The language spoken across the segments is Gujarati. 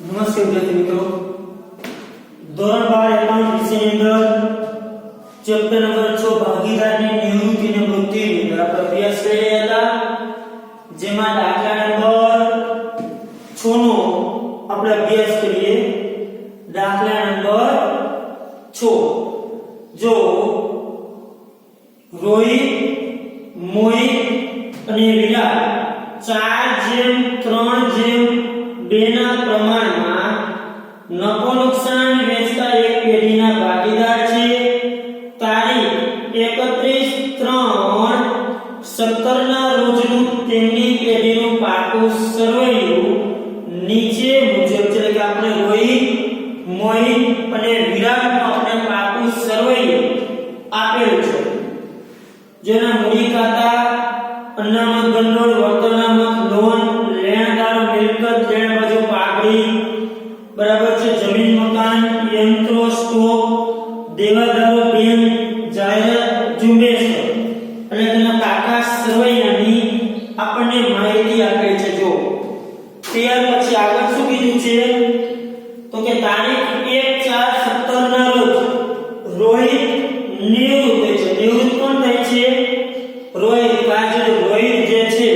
નમસ્તે વિદ્યાર્થી મિત્રો, ધોરણ 12 એકાઉન્ટ વિષયની અંદર ચેપ્ટર નંબર 6 ભાગીદારની નિવૃત્તિ અને મૃત્યુની અંદર આપણે અભ્યાસ કરી રહ્યા હતા, જેમાં દાખલા નંબર 6 નો આપણે અભ્યાસ કરીએ. દાખલા નંબર 6. જો રોહિત, મોહિત અને વિરાટ 4:3:2 ના પ્રમાણમાં નફો નુકસાન વેચતા એક પેઢીના ભાગીદાર છે. તારીખ 31/3/17 ના રોજનું તેમની પેઢીનું પાકું સરવૈયું નીચે મુજબ છે કે આપણે રોહિત, મોહિત અને વિરાટનું આપણે પાકું સરવૈયું આપેલું છે. જેના મૂડી ખાતા, અનામત ભંડોળ, વર્તમાન લોન, લેણદારો મિલકત, લેણ બાજુ પાઘડી, બરાબર છે, જમીન મકાન, યંત્રો, સ્ટોક, દેવાદારો, બેંક, જાહેરાત, ઝુંબેશ અને તેના પાકા સરવૈયાની આપણને માહિતી આપેલ છે. જો ત્યાર પછી આગળ શું કીધું છે તો કે તારીખ 1/4/17 ના રોજ રોહિત નિવૃત્ત છે. નિવૃત્ત કોણ થાય છે? રોહિત. કાજલ રોહિત જે છે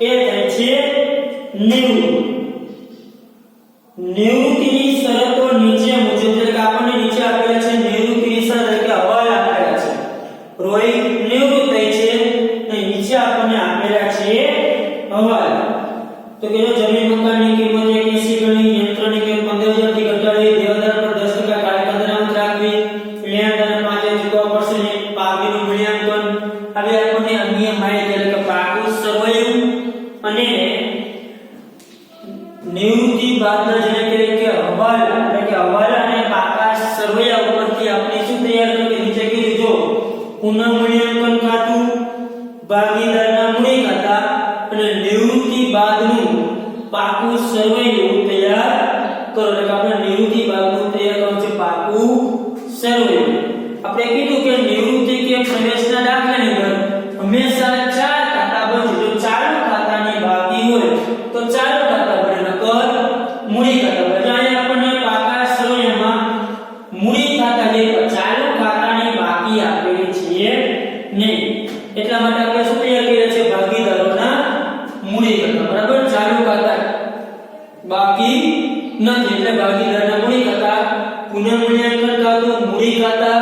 એ થાય છે નિવૃત્ત. નિવૃત્તિની શરતો નીચે મુજબ એટલે કે આપણને નીચે આપેલા છે નિવૃત્તિની શરત એટલે કે હવાલ આપેલા છે. રોહિત નિવૃત્ત થાય છે અને નીચે આપણને આપેલા છે હવાલ. તો કે જો જમીન મકાનની કિંમત 80 ગણી, યંત્રની કિંમત 15000 થી ઘટાડી, દેવાદાર પર 10% કાયદા અનામત રાખવી, લેણદાર 5000 ચૂકવવા પડશે ને પાકીનું મૂલ્યાંકન હવે આપણને અન્ય માહિતી એટલે કે પાકું સરવૈયું અને નિવૃત્તિ બાદના જેને કહેવાય કે હવાલ એટલે કે હવાલ અને પાકા સરવૈયા ઉપરથી આપણે શું તૈયાર કર્યું કે નીચે કીધું જો પુનઃ મૂલ્યાંકન ખાતું, ભાગીદારના મૂડી ખાતા અને નિવૃત્તિ બાદનું પાકું સરવૈયું તૈયાર કરો. એટલે આપણે નિવૃત્તિ બાદનું તૈયાર કરવું છે પાકું સરવૈયું. આપણે કીધું કે નિવૃત્તિ કે પ્રવેશના દાખલાની અંદર હંમેશા 4 ખાતા બનશે. જો ચાલુ ખાતાની બાકી હોય તો ચાલુ ખાતા બને, નકર મૂડી ખાતા બને. અહીંયા આપણને પાકા સરવૈયામાં મૂડી ખાતા જે ચાલુ ખાતાની બાકી આપેલી છે નહીં, એટલા માટે આપણે શું તૈયાર કર્યા છે ભાગીદારોના મૂડી ખાતા. બરાબર, ચાલુ ખાતા બાકી નથી એટલે ભાગીદારના મૂડી ખાતા, પુનઃ મૂલ્યાંકન ખાતું, મૂડી ખાતા,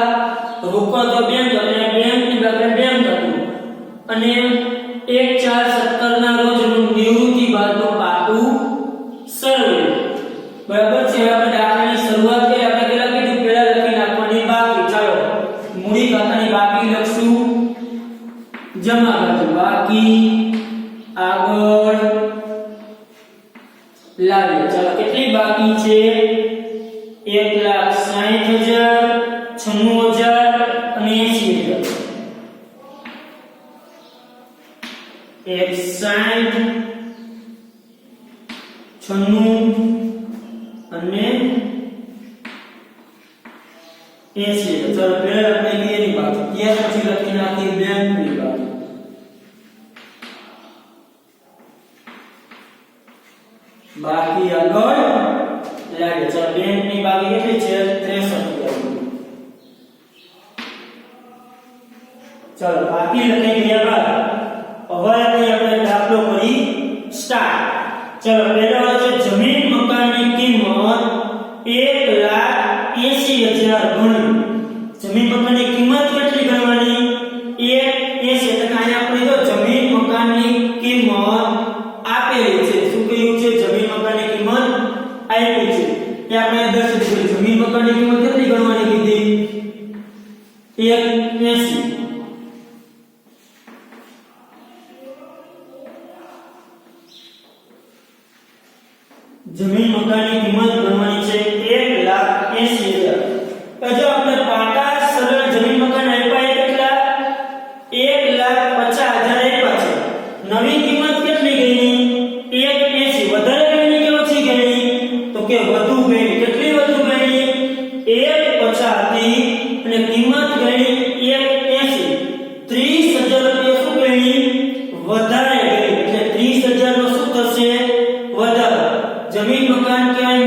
રોકડ બેંક અને બેંકની બદલે બેંક ખાતું અને 1/4/17 ના રોજનું નિવૃત્તિ બાદનું પાકું સરવૈયું. બરાબર છે. આપણે દાખલાની શરૂઆત કરી આપણે કેટલા કીધું પહેલા લખી નાખવાની બાકી. ચાલો મૂડી ખાતાની બાકી લખશું, જમા ખાતું બાકી, આગળ લાવીએ. ચાલો કેટલી બાકી છે? 1,60,000, 96,000 અને 80,000. 1,60,000, 96,000 અને 80,000. ચાલો પહેલા આપણે એની બાકી, ત્યાર પછી લખી નાખી બેંકની બાકી. બાકી આગળ લાગે. ચાલો બેંકની બાકી કેટલી છે? 63,000. ચાલો બાકી લખાઈ ગયા બાદ હવેથી આપણે દાખલો કરી સ્ટાર્ટ. ચાલો પહેલો છે જમીન મકાનની કિંમત 1,80,000 ગણી. જમીન મકાનની કિંમત કેટલી ગણવાની? 1,80,000. એટલે કે અહીંયા આપણે જો જમીન મકાનની કિંમત આપેલી છે. શું કહ્યું છે? જમીન મકાનની કિંમત આપી છે એ આપણે દર્શાવી દીધું. જમીન મકાનની કિંમત કેટલી ગણવાની કીધી? 1,80,000. જમીન મકાનની કિંમત ગણવાની છે 1,80,000. તો જો આપણે પાકા સરળ જમીન મકાન આપ્યા કેટલા? 1,50,000 આપ્યા છે. નવી કિંમત કેટલી ગઈ? 1,80,000. વધારે ગઈ કે ઓછી ગઈ? તો કે વધુ ગઈ. કેટલી વધુ ગઈ? 1,50,000 થી અને કિંમત ગઈ 1,80,000. 30,000 રૂપિયા શું ગઈ? વધારે ગઈ. એટલે 30,000 નો શું થશે? વધારો. જમીન મકાન કહેવાય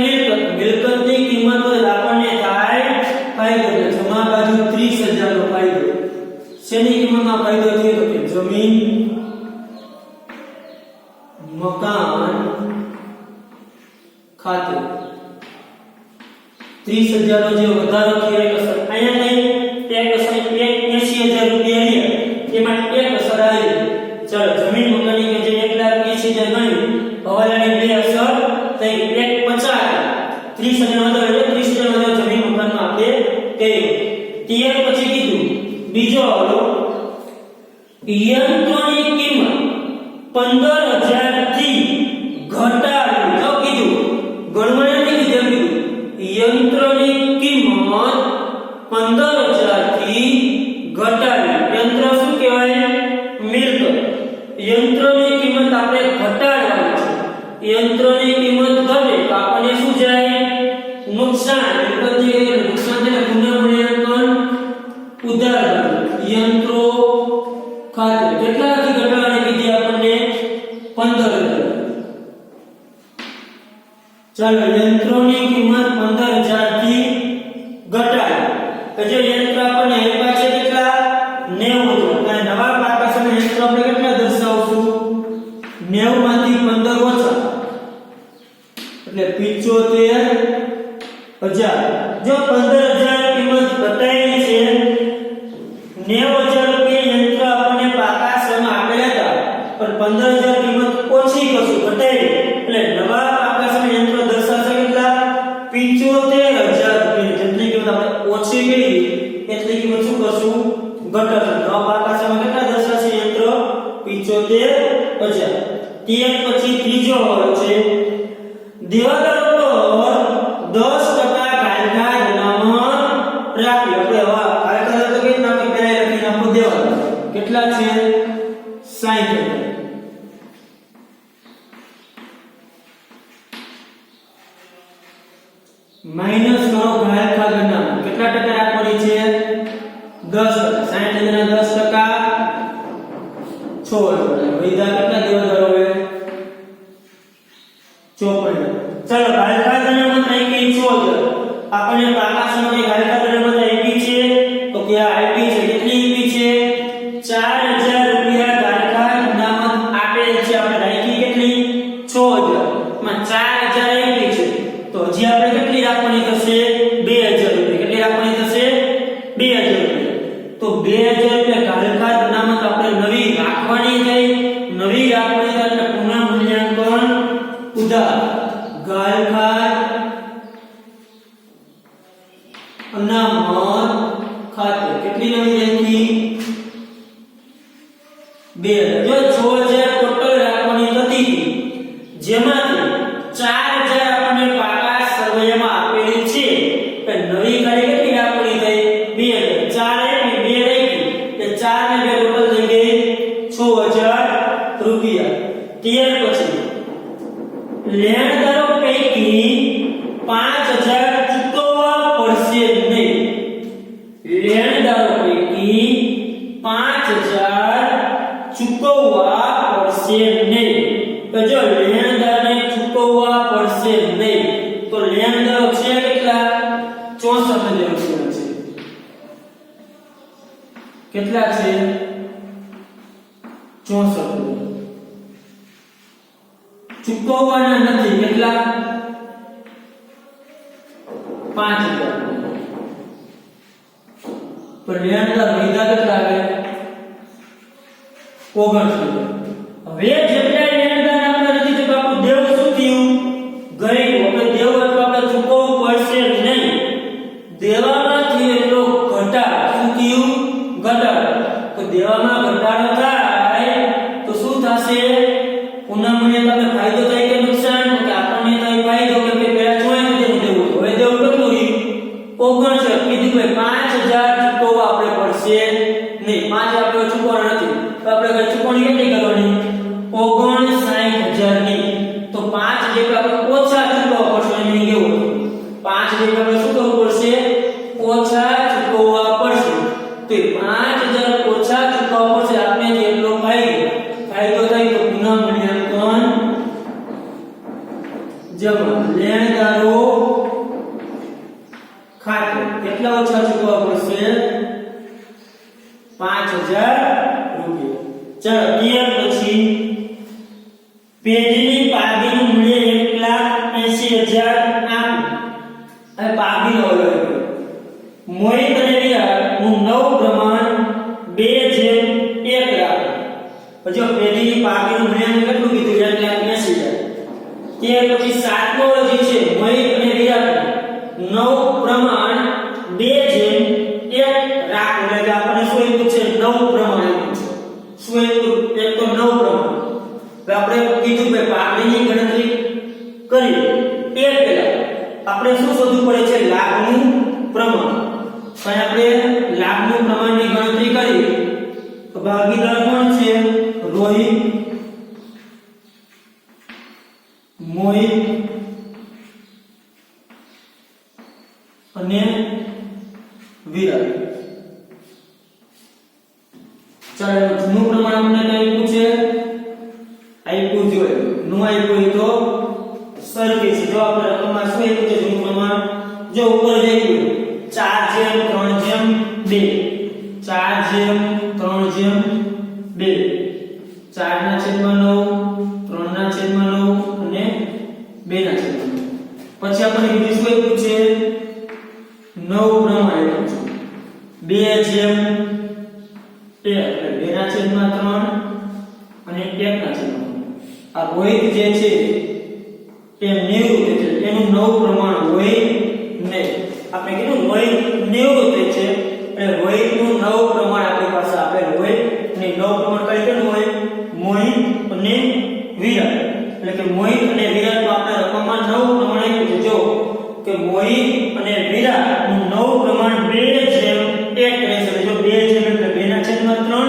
જમીન મકાન ખાતું 30,000 નો જે વધારો થયો એક અસર અહીંયા નહીં એક અસર 80,000 રૂપિયા રહ્યા એમાં એક અસર આવી ચાલો જમીન મકાનની કે જે 1,80,000 ગણી હવાલાની બે અસર થઈ 1,50 30,000 વધારો એટલે 30,000 વધારો જમીન મકાનમાં આપણે કહ્યું ત્યાર પછી કીધું બીજો હવાલો યંત્રોની કિંમત 15,000 થી ઘટાડી તો કીધું ગણવાના નથી કીધું યંત્રોની કિંમત 15,000 થી ઘટાડી યંત્ર શું કહેવાય મિલકત યંત્રોની કિંમત આપણે ઘટાડવાની છે યંત્રોની કિંમત ઘટે તો આપણને શું જાય નુકસાન મિલકતની નુકસાન એટલે પુનઃમૂલ્યાંકન ઉદાહરણ યંત્રો ખાતે કેટલાથી ઘટાડવાની કીધી આપણને 15,000 ચાલો યંત્રોની કિંમત 15,000 થી ઘટાડી તો જે યંત્ર આપણને આપ્યા છે કેટલા 90,000 અને નવા પાકાના યંત્ર આપણે કેટલા દર્શાવશું 90 માંથી 15 ઓછા એટલે 75,000 જો 15,000 કિંમત ઘટાડી છે 90,000 રૂપિયા યંત્ર આપણને પાકામાં આપેલા હતા પણ 15,000 કિંમત ઓછી કરશું ઘટાડી એટલે નવા પાકાના યંત્ર દર્શાવશે કેટલા 75,000 રૂપિયા જેટલી કિંમત આપણે ઓછી કરી એટલી કિંમત શું કરશું ઘટાડશું નવા પાકામાં કેટલા દર્શાવશે યંત્ર 75,000 ત્યાર પછી ત્રીજો હવાલો છે દેવાદારો પર 10% કાયદા અનામત રાખી આપણે હવે કાયદા તો કે નામ પહેલા લખી નાખો દેવાદારો કેટલા છે 60,000 માઈનસ કરો ઘાયલ નામ કેટલા ટકા રાખવાની છે 10% 60,000 ના 10% 6,000 વૈધા કેટલા દેવાદારો હોય 54 ચાલો ઘાયલ અનામત રાખી 6,000 આપણને પ્રકાશમાંથી ઘાયલ અનામત આપી છે તો ક્યાં આપી છે કેટલી આપી છે 4,000 રૂપિયા ઘાયલ અનામત આપેલ છે આપણે રાખી કેટલી 6,000 માં 4,000 આપી છે તો હજી આપણે કેટલી રાખવાની થશે 2,000 રૂપિયા કેટલી રાખવાની થશે 2,000 રૂપિયા તો 2,000 રૂપિયા ઘાયલ અનામત આપણે નવી રાખવાની થઈ નવી રાખવાની થાય એટલે પુનઃમૂલ્યાંકન ઉદાહરણ ઘાયલ અનામત ખાતે કેટલી નવી રાખી 2,000 જો 6,000 ટોટલ રાખવાની હતી જેમાંથી 4,000 આપણને પાકા સર્વેમાં આપેલી છે તો નવી ખાલી કેટલી રાખવાની થઈ 2,000 4 ને 2 રાખી એટલે 4 ને 2 ટોટલ થઈ ગઈ 6,000 રૂપિયા ત્યાર પછી લેણદારો પૈકી 5,000 ચૂકવવા પડશે નહીં લેણદારો પૈકી 5,000 ચૂકવવા પડશે નહીં તો જો લેણદારને ચૂકવવા પડશે નહીં તો લેણદારો છે કેટલા 64,000 રૂપિયા છે કેટલા છે 64,000 ચૂકવવાના નથી કેટલા 5,000 તો લેણદાર વૈધા કેટલા આવે 29,000 હવે જેટલા લેણદાર આપણે નથી તો આપણું દેવ શું થયું ગયું આપણે દેવ એટલે આપણે ચૂકવવું પડશે નહીં દેવામાંથી એટલો ઘટાડો શું થયું ઘટાડો તો દેવામાં ઘટાડો થાય તો શું થશે પુનઃમૂલ્યાંકન ફાયદો થાય કે નુકસાન કે આપણને થાય ફાયદો કે પેલા ચોય દેવું હવે દેવું કેટલું રહ્યું 59 કીધું કે 5,000 ચૂકવવા આપણે પડશે નહીં 5 આપણે ચૂકવવાના નથી તો આપણે ચૂકવણી કેટલી કરવાની 59,000 ની તો 5 જેટલા આપણે ઓછા ચૂકવવા પડશે એની કેવું 5 જેટલા આપણે શું કરવું પડશે ઓછા ચૂકવવા પડશે તો 5,000 ઓછા ચૂકવવા પડશે આપણે જેટલો ફાયદો થાય તો પુનઃમૂલ્યાંકન જમા લેણદારો ખાતે કેટલા ઓછા ચૂકવવા પડશે 5,000 રૂપિયા ચાલો ત્યાર પછી પેઢીની પાઘીનું મૂલ્ય 1,80,000 આપ અને પાઘીનો મોહિત અને વિરાટ નું નવ પ્રમાણ 2:1 રાખો. જો પેઢીની પાઘીનું મૂલ્ય કેટલું કીધું 1,80,000. ત્યાર પછી સાતમો જે છે મોહિત અને વિરાટ નવ પ્રમાણ 2:1 રાખો. એટલે કે આપણે શું આપ્યું છે નવ પ્રમાણ આપ્યું છે. શું આપ્યું? એક તો નવ પ્રમાણ. તો આપણે કીધું કે પાઘડીની ગણતરી કરી એ પહેલા આપણે શું શોધવું પડે છે લાભનું પ્રમાણ. પણ આપણે લાભનું પ્રમાણની ગણતરી કરી તો ભાગીદાર કોણ છે? રોહિત, મોહિત અને વિરાટ. ચાલો જૂનું પ્રમાણ આપણે કઈ પૂછે આપ્યું જોઈએ. નું આપ્યું તો સરખી છે. જો આપણે રકમમાં શું આપ્યું છે જૂનું પ્રમાણ જો ઉપર જઈએ 4:3:2 4:3:2 4/9 3/9 અને 2/9. પછી આપણે બીજું શું આપ્યું છે નવ પ્રમાણ આપ્યું છે 2:1 એટલે 2/3 અને 1/3. આ રોહિત જે છે એ નિવૃત્ત છે એનું નવ પ્રમાણ હોય નહીં. આપણે કીધું રોહિત નિવૃત્ત છે એટલે રોહિતનું નવ પ્રમાણ આપણી પાસે આપેલ હોય નહીં. નવ પ્રમાણ કઈ કેનું હોય? મોહિત અને વિરાટ. એટલે કે મોહિત અને વિરાટ નું આપણે રકમમાં નવ પ્રમાણ આપ્યું છે. જો કે મોહિત અને વિરાટ નું નવ પ્રમાણ 2:1 રહેશે. જો 2:1 એટલે 2/3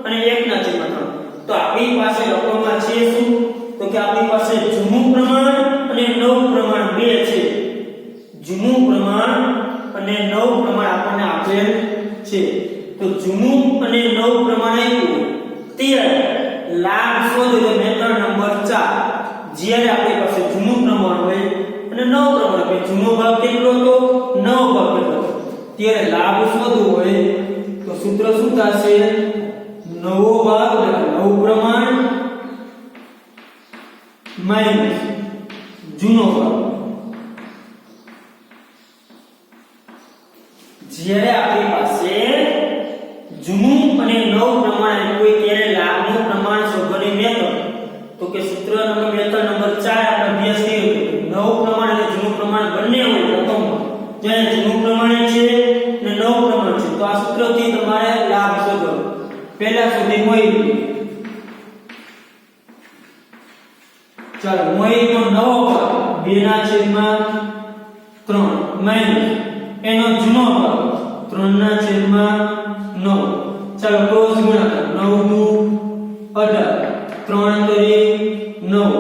અને 1/3. તો આપણી પાસે રકમમાં છે શું? તો કે આપણી પાસે જૂનું પ્રમાણ અને નવ પ્રમાણ બે છે. જૂનું પ્રમાણ અને નવ પ્રમાણ આપણને આપેલ છે. તો જૂનું અને નવ પ્રમાણ આપ્યું ત્યારે લાભ શોધો તો મેથડ નંબર 4. જ્યારે આપણી પાસે જૂનું પ્રમાણ હોય અને નવ પ્રમાણ હોય જૂનો ભાગ કેટલો હતો? 9 ભાગ હતો. ત્યારે લાભ શોધવો હોય તો સૂત્ર શું થશે? નવો ભાગ એટલે નવ પ્રમાણ માઈનસ જૂનો ભાગ. જ્યારે આપણી પાસે જૂનું અને નવ પ્રમાણ હોય ત્યારે લાભનું પ્રમાણ શોધવાની મેથડ તો કે સૂત્ર નંબર મેથડ નંબર 4 આપણે અભ્યાસ કર્યો. નવ પ્રમાણ અને જૂનું પ્રમાણ બંને હોય રકમમાં. જ્યારે જૂનું પ્રમાણ છે અને નવ પ્રમાણ છે તો આ સૂત્રથી તમારે લાભ શોધવાનો. પહેલા સુધી મોહિત. ચાલો મોહિતનો નવો ભાગ 2/3 માઈનસ એનો જૂનો ભાગ 3/9. ચાલો ક્રોસ ગુણાકાર 9 * 18 3 * 9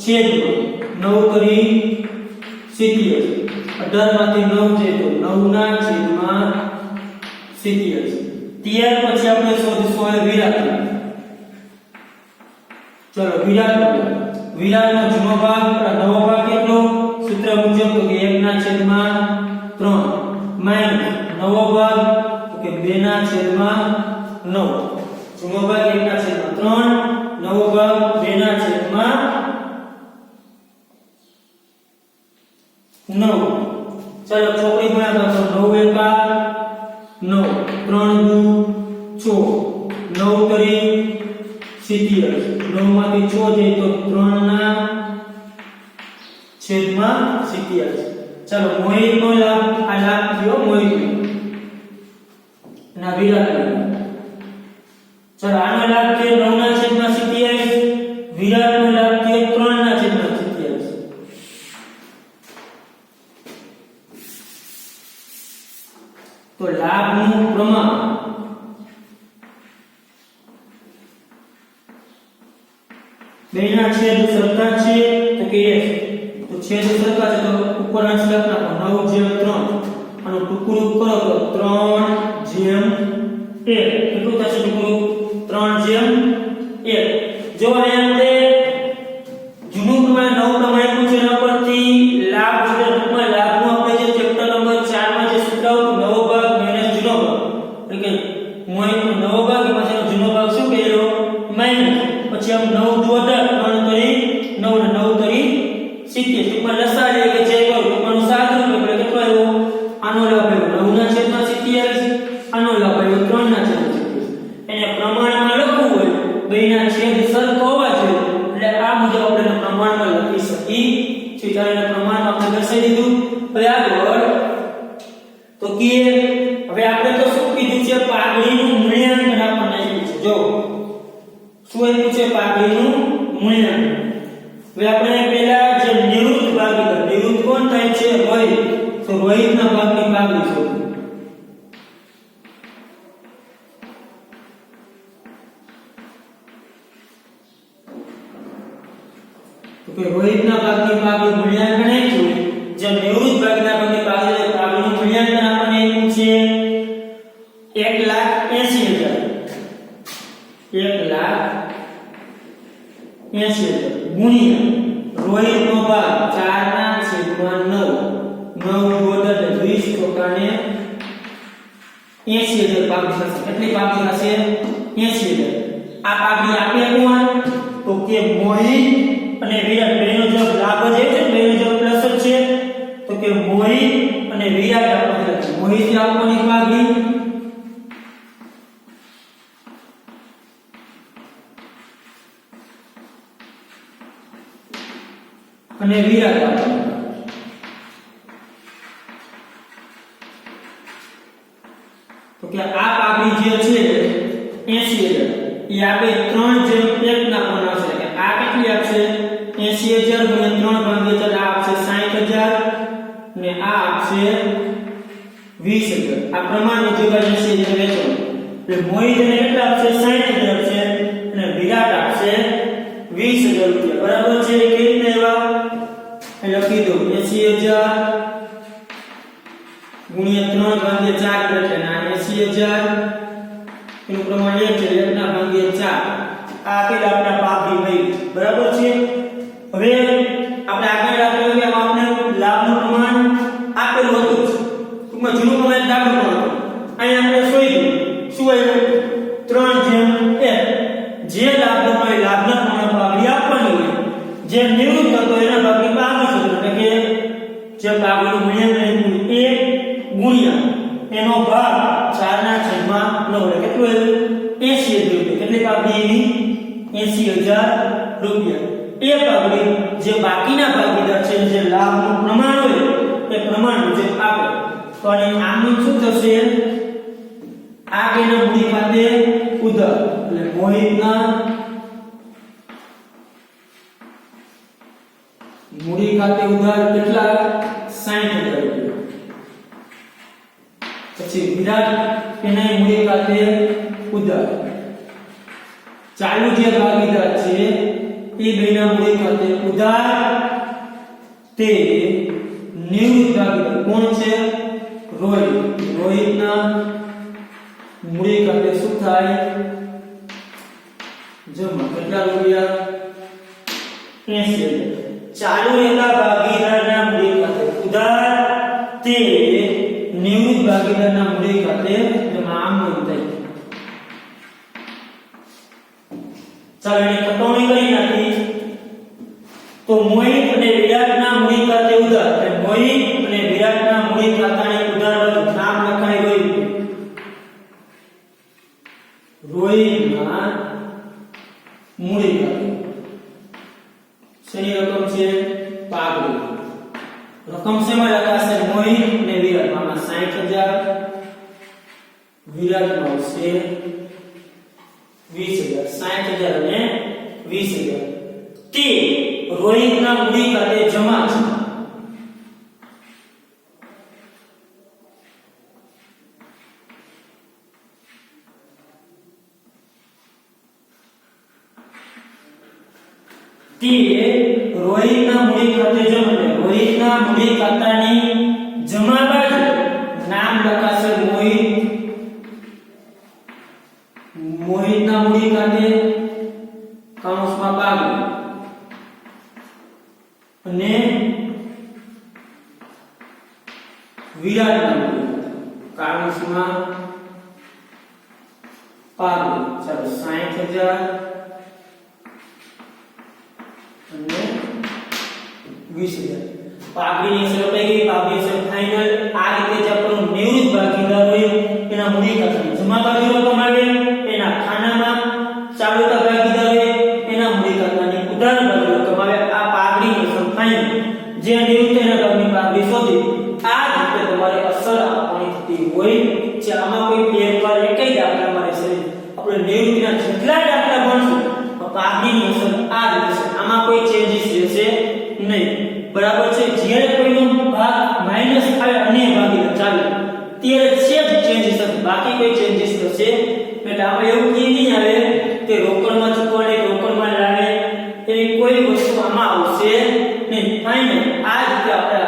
છેદમાં 9 * 70 18 માંથી 9 છે તો 9/70. ત્યાર પછી આપણે શોધીશું હવે વિરાટ. ચલો વિરાટનો જૂનો ભાગ નવો ભાગ કેટલો? સૂત્ર મુજબ તો કે 1/3 માઈનસ નવો ભાગ તો કે 2/9. જૂનો ભાગ 1/3 નવો ભાગ 2/9. ચાલો ચોકડી ગુણાકાર તો 9 * 1 9 3 * 2 6 9 * 70 9 માંથી 6 જાય તો 3/70. ચાલો મોહિતનો લાભ આ લાભ થયો મોહિત ના વિરાટ. ચાલો આનો લાભ થયો 9/70. વિરાટનો લાભ થયો 3/70. તો લાભનું પ્રમાણ બેના છેદ સરખા છે તો કે તો છેદ સરખા છે તો ઉપરના છેદ નાખો 9/3 અને ટુકડું કરો તો 3/1 કેટલું થશે ટુકડું 3/1. જો અહીંયા આપણે જૂનું પ્રમાણ નવ પ્રમાણ આપ્યું છે એના પરથી લાભ છે ટૂંકમાં લાભનું આપણે જે ચેપ્ટર નંબર 4 માં જે સૂત્ર હતું નવો ભાગ માઈનસ જૂનો ભાગ એટલે કે મોહિતનો નવો ભાગ એમાં જૂનો ભાગ શું કર્યો બેના છેદ સરખા હોવા જોઈએ એટલે આ મુજબ આપણે પ્રમાણમાં લખી શકીએ છીએ ચાલો પ્રમાણ આપણે દર્શાવી દીધું હવે આગળ તો કે હવે આપણે તો શું કીધું છે પાઘડીનું મૂલ્યાંકન આપણને આપ્યું છે જો શું આપ્યું છે પાઘડીનું મૂલ્યાંકન હવે આપણે પહેલા જે નિવૃત્ત ભાગીદાર નિવૃત્ત કોણ થાય છે રોહિત તો રોહિતના ભાગની પાઘડી શોધો તો કે રોહિતના ભાગની પાઘડી મૂલ્યાંકન આપ્યું જે નિવૃત્ત ભાગના ભાગની પાઘડીનું મૂલ્યાંકન આપણને આપ્યું છે 1,80,000 ગુણ્યા રોહિતનો ભાગ 4/9 9 20 ને 80,000 પાઘડી થશે કેટલી પાઘડી થશે 80,000 આ પાઘડી આપે કોણ તો કે મોહિત અને વિરાટ બેનો જવાબ લાભ જ છે બેનો જવાબ પ્લસ જ છે તો કે મોહિત અને વિરાટ આપણને મોહિત આપવાની પાઘડી અને વિરાટ આપવાની તો કે આ પાઘડી જે છે 80,000 એ આપે 3/1 ના કોણ આવશે કે આ કેટલી આપશે 80,000 ગુણ્યા 3/4 આ આપશે 60,000 ને આ આપશે 20,000 આ પ્રમાણ મુજબ 80,000 લેશો એટલે મોહિત ને કેટલા આપશે 60,000 છે અને વિરાટ આપશે 20,000 રૂપિયા બરાબર છે કેવી રીતે એવા લખી દો 80,000 ગુણ્યા 3/4 એટલે ના 80,000 એનું પ્રમાણ 1 છે 1/4 આ આપેલ આપણા પાઘડી ભાઈ બરાબર છે હવે આપણે આગળ રાખ્યું કે આપણે લાભનું પ્રમાણ આપેલું હતું ટૂંકમાં જૂનું પ્રમાણ દાખલો હતો અહીં આપણે શોધ્યું શું આવ્યું 3/1 જે લાભનું પ્રમાણ લાભના પ્રમાણ પાઘડી આપવાની હોય જે નિવૃત્ત હતો એના ભાગની પાઘડી શોધો એટલે કે જે પાઘડીનું મૂલ્યાંકન 1 ગુણ્યા એનો ભાગ 4/9 એટલે કેટલું આવ્યું 80,000 રૂપિયા કેટલી પાઘડી એની 80,000 રૂપિયા એ પાઘડી જે બાકીના ભાગીદાર છે જે લાભનું પ્રમાણ હોય એ પ્રમાણ મુજબ આપે તો આનું શું થશે આ કેના મૂડી ખાતે ઉધાર એટલે મોહિતના મૂડી ખાતે ઉધાર કેટલા 60,000 રૂપિયા પછી વિરાટ એના મૂડી ખાતે ઉધાર ચાલુ જે ભાગીદાર છે એ બેના મૂડી ખાતે ઉધાર તે નિવૃત્ત ભાગીદાર કોણ છે રોહિતના મૂડી ખાતે શું થાય જમા કેટલા રૂપિયા 80,000 ચાલુ રહેલા ભાગીદારના મૂડી ખાતે ઉધાર તે નિવૃત્ત ભાગીદારના મૂડી ખાતે જમા આમ થાય ચાલો એને ખતોણી કરી નાખી તો મોહિત અને વિરાટના મૂડી ખાતે ઉધાર એટલે મોહિત અને વિરાટના મૂડી ખાતાની ઉધાર નામ લખાય રોહિતના મૂડી ખાતે શેની રકમ છે પાઘડી રકમ શેમાં લખાશે મોહિત અને વિરાટ આમાં 60,000 વિરાટમાં છે 20,000 60,000 અને 20,000 તે રોહિતના મૂડી ખાતે જમા છે તે રોહિતના મૂડી ખાતે જમા છે રોહિતના મૂડી ખાતાની જમા બાજુ નામ લખાશે મોહિતના મૂડી ખાતે કૌંસમાં પાઘડી અને વિરાટના મૂડી કૌંસમાં પાઘડી ચાલો 60,000 અને 20,000 પાઘડીની અસર થઈ ગઈ પાઘડી અસર ફાઇનલ આ રીતે જ આપણો નિવૃત્ત ભાગીદાર હોય એના મૂડી ખાતે જમા બાજુ રકમ આવે એના ખાનામાં ચાલુ ભાગીદાર જે નિવૃત્તિના ભાગની બાકી શોધી આ રીતે તમારે અસર આપવાની થતી હોય છે આમાં કોઈ ફેરફાર એકય દાખલામાં રહેશે આપણે નિવૃત્તિના જેટલા દાખલા ભણશું ભાગની અસર આ રીતે છે આમાં કોઈ ચેન્જીસ રહેશે નહીં બરાબર છે જ્યારે કોઈનો ભાગ માઈનસ આવે અન્ય ભાગી ચાલે ત્યારે સેજ ચેન્જીસ થશે બાકી કોઈ ચેન્જીસ થશે એટલે આપણે એવું કે નહીં આવે કે રોકડમાં ચૂકવણી રોકડમાં લાવે એવી કોઈ વસ્તુ આમાં આવશે નહીં ફાઇનલ આ રીતે આપણે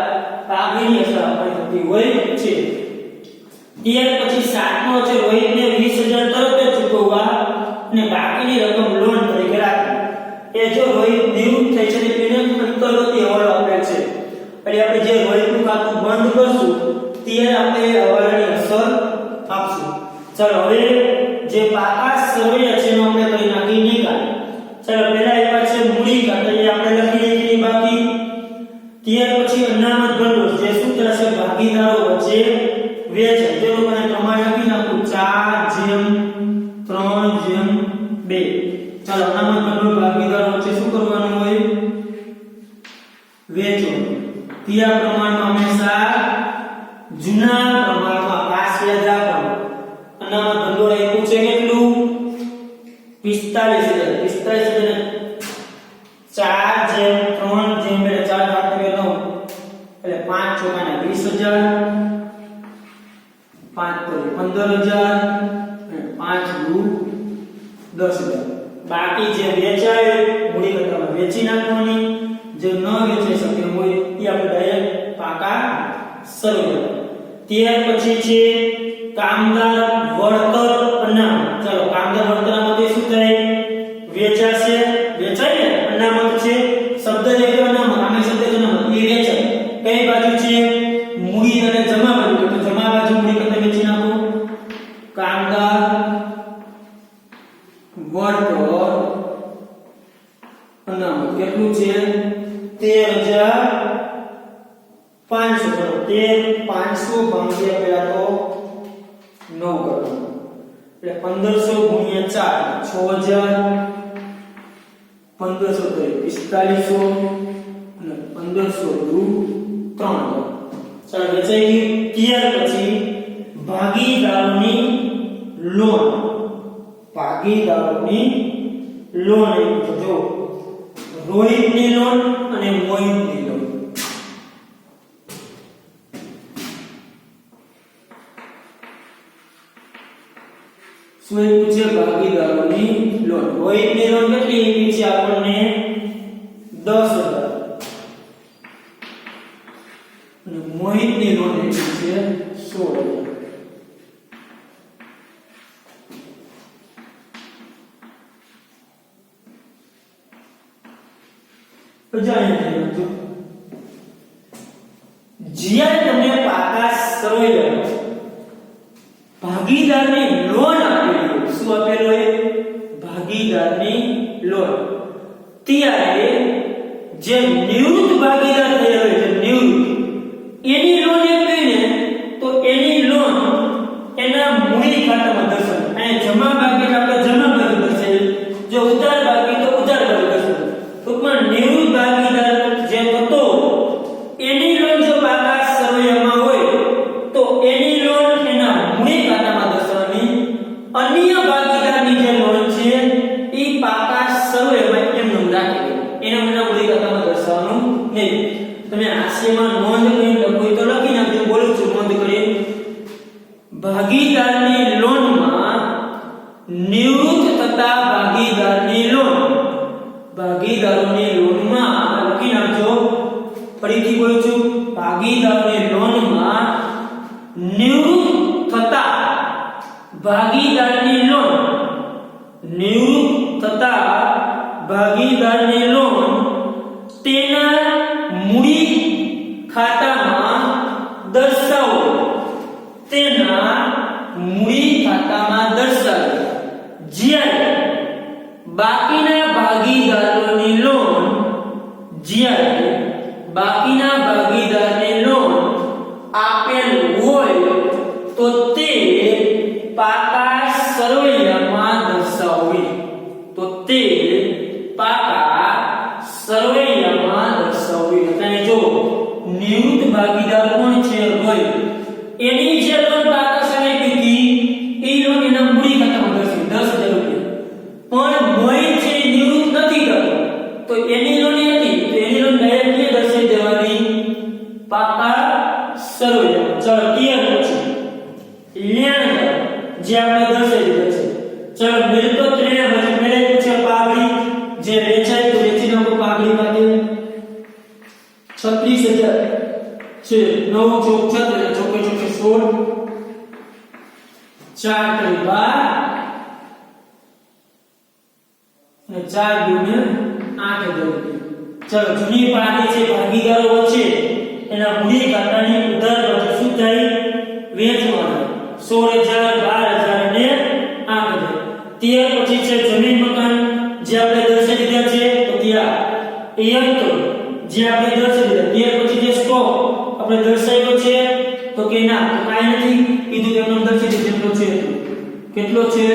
ભાગની અસર આપવાની થતી હોય છે ત્યાર પછી 7મો છે રોહિતને 20000 તરત જ ચૂકવવા અને બાકીની રકમ લોન તરીકે રાખવી એ જો રોહિત નિવૃત્ત થઈ છે તેને અંતર્ગત હવાલો આપેલ છે એટલે આપણે જે રોહિતનું ખાતું બંધ કરશું ત્યારે આપણે હવાલાની અસર આપશું ચાલો હવે જે પાકા સરવૈયા છે એનો આપણે કરી નાખી નિકાલ ચાલો પહેલા એક છે મૂડી ખાતે એ આપણે લખી લઈએ બાકી ત્યાર પછી અનામત ભંડોળ જે સૂત્ર છે ભાગીદારો વચ્ચે વેચાય જેનો મને પ્રમાણ લખી નાખું 4:3:2 ચાલો અનામત ભંડોળ ભાગીદારો વચ્ચે શું કરવાનું હોય વેચો ત્યાં પ્રમાણમાં હંમેશા જૂના પ્રમાણમાં ખાસ યાદ રાખવાનું અનામત ભંડોળ આપ્યું છે કેટલું 45000 4:3:2 4 ભાગ્યા 9 એટલે 5 ચોકાના 20000 5 તો 15000 5 દુ 10000 બાકી જે વેચાય મૂડી કરતામાં વેચી નાખવાની જે ન વેચાઈ શકે હોય એ આપણે ડાયરેક્ટ પાકા સરવૈયા ત્યાર પછી છે કામદાર વળતર અનામત ચાલો કામદાર વળતર અનામત એ શું થાય વેચાશે વેચાય ને અનામત છે શબ્દ જે અનામત આમે શબ્દ અનામત એ વેચાય કઈ બાજુ છે મૂડી અને જમા બાજુ તો જમા બાજુ મૂડી કરતા વેચી નાખો કામદાર વળતર અનામત કેટલું છે 13500 ચલો 13500 ભાગ્યા પેલા તો 9 કરવાનું એટલે 1500 ગુણ્યા 4 6000 1500 તો 4500 અને 1500 દુ 3000 ચાલો વેચાઈ ગયું ત્યાર પછી ભાગીદારોની લોન જો રોહિતની લોન અને મોહિતની લોન શું એવું છે ભાગીદારોની લોન રોહિતની લોન કેટલી એવી છે આપણને 10000 અને મોહિતની લોન એવી છે 16000 જ્યારે તમને પાકા સરવૈયા ભાગીદારની લોન આપેલી શું આપેલું હોય ભાગીદારની લોન ત્યારે જે નિવૃત્ત ભાગીદાર થયેલો હોય છે નિવૃત્ત એની લોન એમ કહીને તો એની લોન એના મૂડી ખાતામાં દર્શાવે અને જમા બાકી આપણે જમા બાજુ દર્શાવે જો ઉધાર બાકી તો ઉધાર બાજુ દર્શાવે ટૂંકમાં નિવૃત્ત ભાગીદાર જે હતો એની લોન જો પાકા સરવૈયામાં હોય તો એની લોન એના મૂડી ખાતામાં દર્શાવવાની અન્ય ભાગીદારની જે લોન છે એ પાકા સરવૈયામાં એમ નામ રાખી એના મૂડી ખાતામાં દર્શાવવાનું નહીં તમે આશયમાં નોંધ કરી લખો તો લખી નાખજો બોલું છું નોંધ કરી ભાગીદારની લોનમાં નિવૃત્ત થતા ભાગીદારની લોન ભાગીદારોની લોનમાં લખી નાખજો ફરીથી બોલું છું ભાગીદારોની લોનમાં નિવૃત્ત થતા ભાગીદારની લોન નિવૃત્ત થતા ભાગીદારની લોન તેના મૂડી ખાતામાં દર્શાવો તેના મૂડી ખાતામાં દર્શાવો જ્યારે બાકીના ભાગીદારોની લોન જ્યારે બાકીના ભાગીદારની લોન આપેલ હોય તો તે પાકા સરવૈયામાં દર્શાવવી તો તે પાકા સરવૈયામાં દર્શાવવી અને જો જો નિવૃત્ત ભાગીદાર કોણ છે રોય એની જે લોન પાકા સામે કીધી એ લોન એના મૂડી ખાતામાં દર્શાવી 10,000 રૂપિયા પણ મોહિત છે નિવૃત્ત નથી કરતો તો એની લોન નથી તો એની લોન ડાયરેક્ટ ને દર્શાવી દેવાની પાકા સરવૈયા ચલો ક્લિયર પછી લેણ જે આપણે દર્શાવી દીધા છે ચલો મિલકત લેણ પછી મેળે છે પાઘડી જે વેચાય તો વેચી નાખો પાઘડી માટે 36,000 છે 9 ચોક 36 ચોકે ચોકે 16 4 કરી 12 અને 4 ગુણ્યા 8,000 ચલો જૂની પાઘડી છે ભાગીદારો વચ્ચે એના મૂડી ખાતાની ઉધાર બાજુ શું થાય વેચવાના 16,000 12,000 અને 8,000 ત્યાર પછી છે જમીન મકાન જે આપણે દર્શાવી દીધા છે તો ત્યાં યંત્ર જે આપણે દર્શાવી દીધા ત્યાર પછી જે સ્ટોક આપણે દર્શાવ્યો છે તો કે ના કાઈ નથી કીધું કે એનો દર્શાવી દીધો કેટલો છે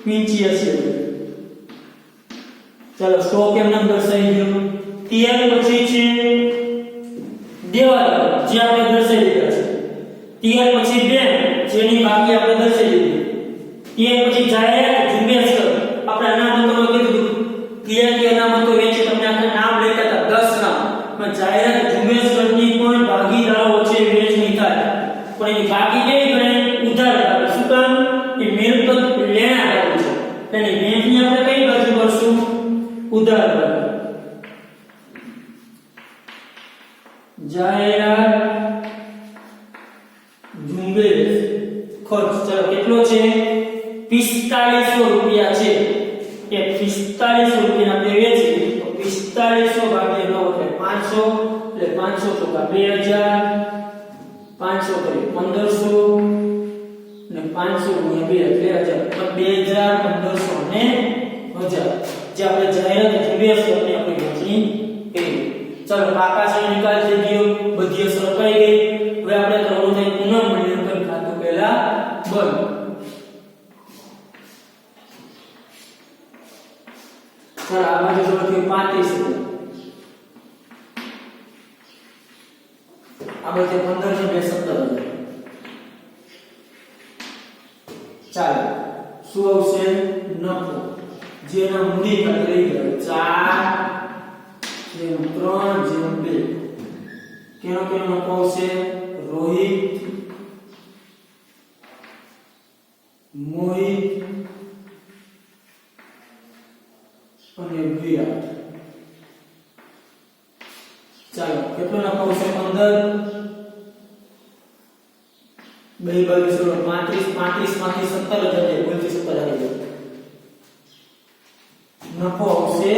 85 ચાલો સ્ટોક એમ નામ દર્શાવી દો ત્યાર પછી છે દેવાદાર જે આપણે દર્શાવી દીધા છે ત્યાર પછી બેંક જેની બાકી આપણે દર્શાવી દીધી ત્યાર પછી જાહેરાત ઝુંબેશ આપણે અનામતોમાં કીધું કે અનામતો વેચે તમને આપણે નામ લેતા હતા 10 નામ પણ જાહેરાત ઝુંબેશ ની પણ ભાગીદારો વચ્ચે વેચણી થાય પણ એની બાકી કેવી કરે ઉધાર આપે શું કામ એ મિલકત લેણા આપે છે એટલે બેંકની આપણે કઈ બાજુ કરશું ઉધાર બાજુ જાહેરાત ઝુંબેશ ખર્ચ ચલો કેટલો છે 4500 રૂપિયા છે કે 4500 રૂપિયા આપણે વેચી તો 4500 ભાગ્યા 9 એટલે 500 એટલે 500 ચોકા 2000 500 કરી 1500 ને 500 ગુણ્યા 2 એટલે 2000 1500 ને 1000 જે આપણે જાહેરાત ઝુંબેશ ની આપણે વેચી કરી ચલો પાકા છે નિકાલ થઈ ગયો બધી સરકાઈ ગઈ હવે આપણે કરવાનું છે પુનઃ મૂલ્યાંકન ખાતું પહેલા બંધ ચલો આ બાજુ જોડે 35 આ બાજુ 15 ને 17 ચાલો શું આવશે નફો જેના મૂડી ખાતે રહી ગયો 4 જેમ 3 જેમ 2 કેનો નફો આવશે રોહિત મોહિત અને વિરાટ ચાલો કેટલો નફો આવશે 15 બે બાજુ 35 માંથી 17,000 જાય બોલતી 17,000 નફો આવશે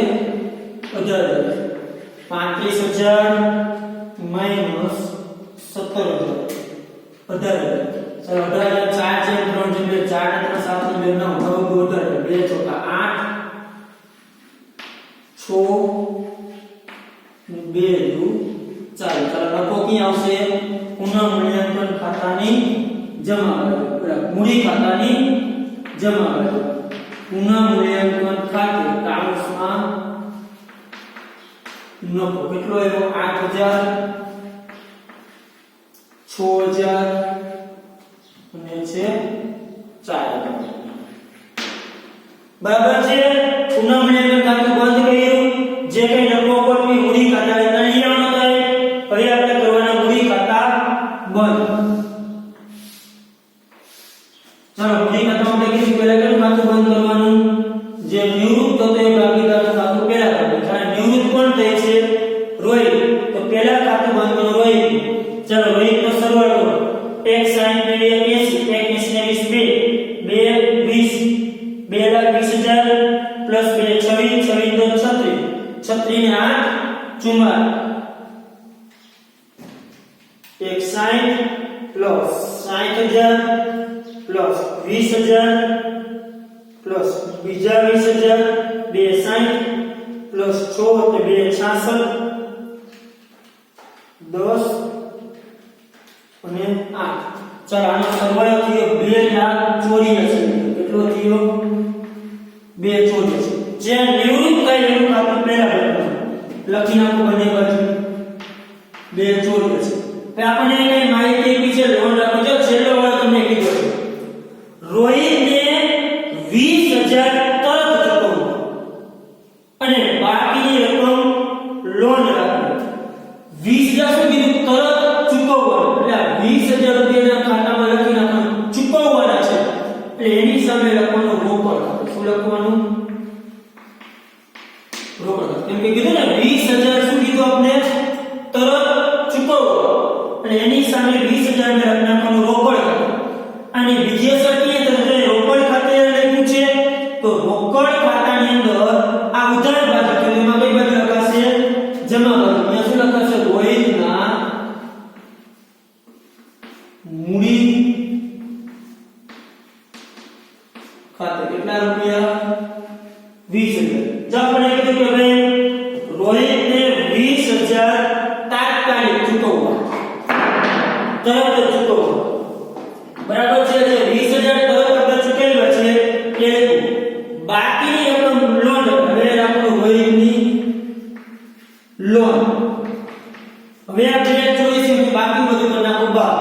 18,000 35,000 માઈનસ 17,000 18,000 ચાલો 18,000 4 જેમ 3 જેમ 2 4 ને 3 7 ને 2 9 18 2 ચોકા 8 6 2 દુ 4 ચાલો નફો ક્યાં આવશે પુનઃ મૂલ્યાંકન ખાતાની જમા મૂડી ખાતાની જમા પુનઃ મૂલ્યાંકન ખાતું કાઉન્સમાં નફો કેટલો આવ્યો 8,000 6,000 અને છે 4,000 બરાબર છે પુનઃ મૂલ્યાંકન ખાતું બંધ કર્યું જે કઈ નફો કોટની મૂડી ખાતા નહીં આવવાનો થાય હવે આપણે કરવાના મૂડી ખાતા બંધ ચાલો મૂડી ખાતા આપણે કીધું પહેલા કેનું ખાતું બંધ કરવાનું જે નિવૃત્ત હતો એ ભાગીદારનું ખાતું પહેલા કરવાનું કારણ નિવૃત્ત કોણ થાય છે રોહિત તો પહેલા ખાતું બંધ કરવાનું રોહિત ચાલો રોહિતનો સરવાળો 1 60 2 80 1 20 2 2,20,000 પ્લસ 2 26 26 36 ને 8 44 1 60 પ્લસ 60,000 પ્લસ 20,000 પ્લસ બીજા 20,000 2 60 પ્લસ 6 એટલે 2 66 10 અને 8 ચાલો આનો સરવાળો થયો 2,84,000 કેટલો થયો 2,84,000 જે નિવૃત્ત થાય એનું આપણે પહેલા લખી નાખો બંને બાજુ 2 છે. હવે આપણે કઈ માહિતી આપી છે લોન રાખો. જો છેલ્લો વાળો તમને કીધો છે રોહિતને 20,000 તરત ચૂકવવું અને બાકીની રકમ લોન રાખવી. 20,000 શું કીધું? તરત ચૂકવવાનું. એટલે આ 20,000 રૂપિયાના ખાતામાં લખી નાખવાનું ચૂકવવાના છે. એટલે એની સામે લખવાનું રોકડ. શું લખવાનું? રોકડ. કેમ કે કીધું ને 20,000 શું કીધું આપણે? તરત ચૂકવવું અને એની સામે 20,000 ને લખી નાખવાનું રોકડ. અને બીજી શરતી તો રોકડ ખાતે લખ્યું છે તો રોકડ ખાતાની અંદર આ ઉધાર બાજુ તો એમાં કઈ બાજુ લખાશે? જમા બાજુ. અહીંયા શું લખાશે? રોહિતના મૂડી ખાતે કેટલા રૂપિયા? 20,000. જો આપણે કીધું કે ભાઈ રોહિતને 20,000 તાત્કાલિક ચૂકવવા, તરત ચૂકવવા. બરાબર છે. જે 20,000 તરત આપણે ચૂકવેલા છે એ બાકીની રકમ લોન. હવે આપણું રોહિતની લોન. હવે આપણે જોઈશું કે બાકી બધું તો નાખો બા.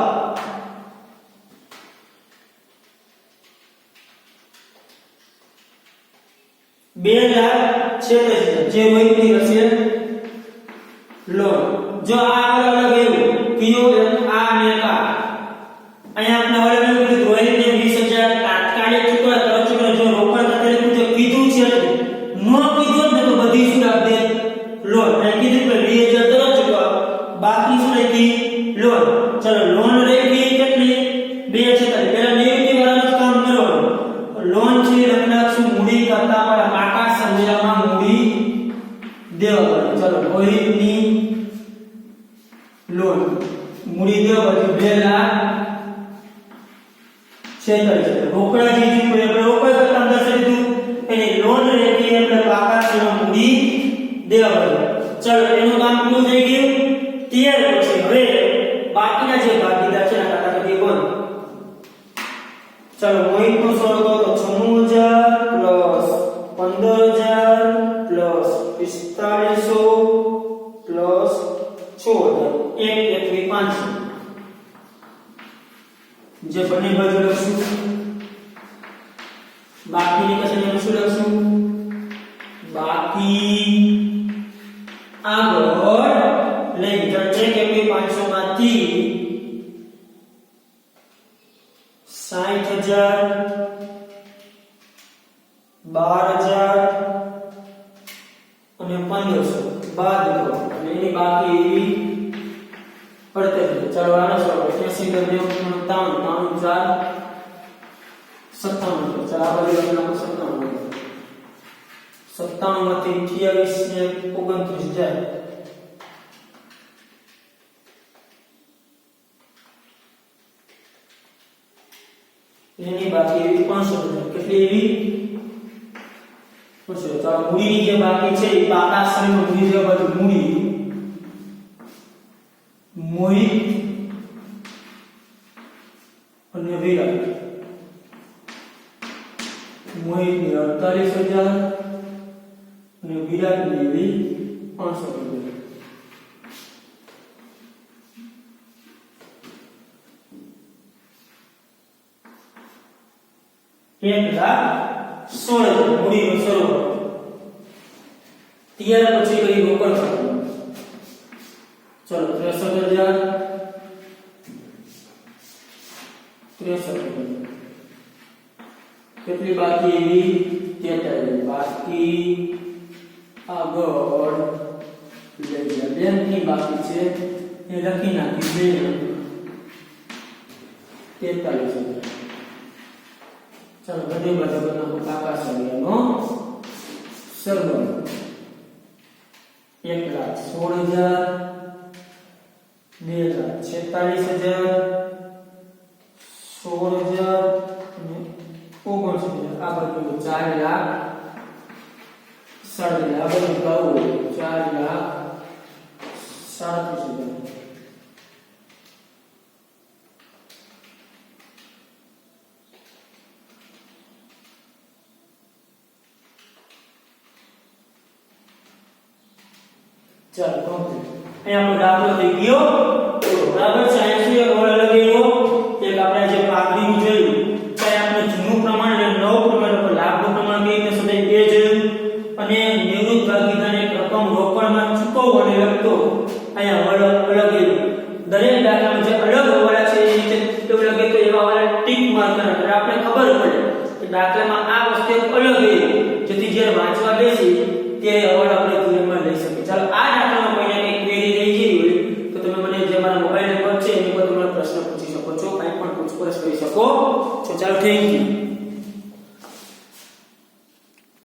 ₹2,00,000 જે રોહિતની હશે લોન. જો આ અલગ અલગ એવું કયો આ ને આ અહીંયા આપણે હવે કીધું રોહિતને 20,000 તાત્કાલિક ચૂકવવા તરત ચૂકવવા. જો રોકડ ખાતે લખ્યું છે કીધું છે નો કીધું ને તો બધી શું રાખ દે? લોન. અને કીધું કે 20,000 તરત ચૂકવવા, બાકી શું રાખી? લોન. ચલો લોન રાખી કેટલી? 2,46. પહેલા નિવૃત્તિ વાળાનું કામ કરવાનું. લોન છે લખી નાખશું મૂડી ખાતા પર પાકા સમજામાં મૂડી દેવા. ચલો રોહિતની લોન મૂડી દેવા 2,46,000. રોકડા જે આપણે રોકડ કરતા અંદર લીધું એની લોન રેતી આપણે પાકા સમજામાં મૂડી દેવા. ચલો એનું કામ પૂરું થઈ ગયું. ત્યાર પછી હવે બાકીના જે ભાગીદાર છે એના ખાતા કીધી કોણ? ચલો રોહિતનો સોળ તો 96,000 15,000 4500 6,000 1,500. જે બંને બાજુ લખશું બાકીની કશે એનું શું લખશું? બાકી આગળ લઈ 1,500 માંથી 60,000 12,000 અને 1,500 બાદ કરો અને એની બાકી એવી 48. ચાલો આનો સવાલ 80 કરી દો 93 4 57. ચાલો આ બાજુ આપણે 57 માંથી 28 ને 29 જાય. એની બાકી એવી 65,000. કેટલી એવી? 65. ચાલો મૂડીની જે બાકી છે એ પાકા સમયમાં મૂડી જે બધું મૂડી મોહિત અને વિરાટ. મોહિતની 48,000 અને વિરાટની એવી 65,000. ₹1,16,000 મૂડીનો સરવાળો. ત્યાર પછી કરી રોકડ ખાતું. ચલો 63,000 63,000. કેટલી બાકી એવી? 43. બાકી આગળ લઈ ગયા. બેંકની બાકી છે એ લખી નાખી. 43,000. ચાલો બધી બાજુ બનાવો પાકા સળિયાનો સરવાળો. 1,16,000 2,46,000 16,000 અને 29,000. આ બધું 4,37,000. આ બધું કહું 4,37,000. ચાલો કમ્પ્લીટ. અહીંયા આપણો દાખલો થઈ ગયો બરાબર છે અહીંયા શું એક વળ અલગ આવ્યો એક આપણે જે પાઘડીનું જોયું ત્યાં આપણે જૂનું પ્રમાણ અને નવું પ્રમાણ પર લાભનું પ્રમાણ કેવી રીતે શોધાય એ જોયું અને નિવૃત્ત ભાગીદારને એક રકમ રોકડમાં ચૂકવવાને લગતો અહીંયા વળ અલગ આવ્યું દરેક દાખલામાં જે અલગ હવાલા છે એ રીતે એવું લાગે તો એવા વાળા ટીક માર્ક કરે આપણે ખબર પડે કે દાખલામાં આ વસ્તુ અલગ આવી જેથી જ્યારે વાંચવા બેસી ત્યારે હવાલા આપણે ધ્યાનમાં લઈ શકીએ ચાલો આ દાખલામાં કોઈને કંઈ ક્વેરી રહી ગઈ હોય તો તમે મને જે મારા મોબાઈલ નંબર છે એની પર તમે પ્રશ્ન પૂછી શકો છો કંઈ પણ પૂછપરછ કરી શકો છો ચાલો થેન્ક યુ